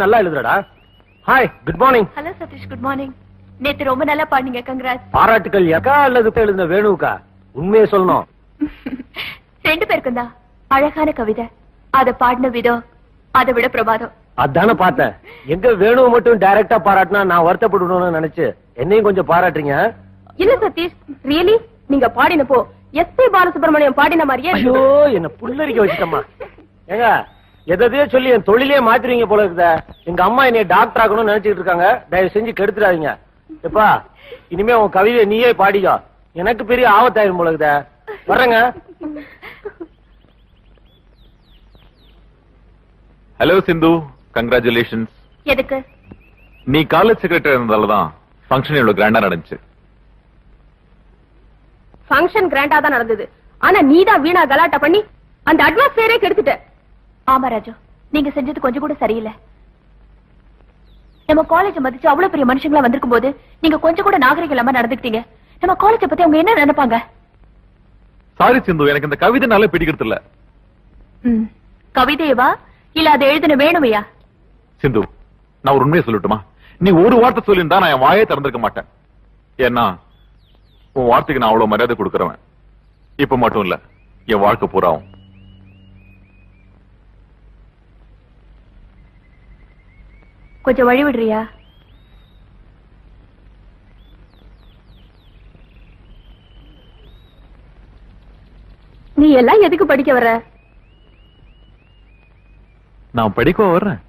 நல்லா எழுதுறடா. Hi, good morning. Hello Satish, good morning. நேத்து ரொம்ப நல்லா பாடுனீங்க, கங்க்ராட்ஸ். பாராட்டுக்கள் யாக்கா அல்லது எழுதுன வேணுக்கா? உண்மையை சொல்லணும். ரெண்டு பேருக்கும் தான். அழகான கவிதை, அத பாடின விதம் அதை விட பிரபாதம். அதான பார்த்தேன். எங்க வேணுவை மட்டும் டைரக்டா பாராட்டினா நான் வருத்தப்படணும்னு நினைச்சு என்னையும் கொஞ்சம் பாராட்டுறீங்க. இல்ல சதீஷ், ரியலி நீங்க பாடினப்போ எஸ்பி பாலசுப்ரமணியம் பாடின மாதிரியே. ஐயோ, என்ன புல்லரிக்க வச்சுட்டம்மா. ஏங்க எதையோ சொல்லி என் தொழிலே மாத்திருவீங்க போல இருக்குத. எங்க அம்மா என்னைய டாக்டர் ஆகணும்னு நினைச்சிட்டு இருக்காங்க. தயவு செஞ்சு கெடுத்துடாதீங்க. எப்பா, இனிமே உன் கவிதை நீயே பாடிக்கோ. எனக்கு பெரிய ஆபத்தாயிரும் போல இருக்குத. வர்றேங்க. ஹலோ சிந்து, கங்க்ராச்சுலேஷன்ஸ். எதுக்கு? நீ காலேஜ் செக்ரட்டரி இருந்ததாலதான் ஃபங்க்ஷன் இவ்வளவு கிராண்டா நடந்துச்சு. ஃபங்க்ஷன் கிராண்டா தான் நடந்தது. ஆனா நீதான் வீணா கலாட்டா பண்ணி அந்த அட்மாஸ்பியரே கெடுத்துட்ட. ஆமா ராஜு, நீங்க செஞ்சது கொஞ்சம் கூட சரியில்லை. நம்ம காலேஜ் மதிச்சு அவ்வளவு பெரிய மனுஷங்களா வந்திருக்கும் போது நீங்க கொஞ்சம் கூட நாகரிகம் இல்லாம நடந்துக்கிட்டீங்க. நம்ம காலேஜ் பத்தி அவங்க என்ன நினைப்பாங்க? சாரி சிந்து, எனக்கு இந்த கவிதைனால பிடிக்கிறது இல்ல. கவிதையவா இல்ல அதை எழுதின வேணுமையா? சிந்து, நான் ஒரு உண்மையை சொல்லட்டுமா? நீ ஒரு வார்த்தை சொல்லியிருந்தா நான் என் வாயே திறந்திருக்க மாட்டேன். ஏன்னா உன் வார்த்தைக்கு நான் அவ்வளவு மரியாதை கொடுக்கறவன். இப்ப மட்டும் இல்ல, என் வாழ்க்கை பூராவும். கொஞ்சம் வழி விடுறியா? நீ எல்லாம் எதுக்கு படிக்க வர்ற? நான் படிக்க வர்றேன்.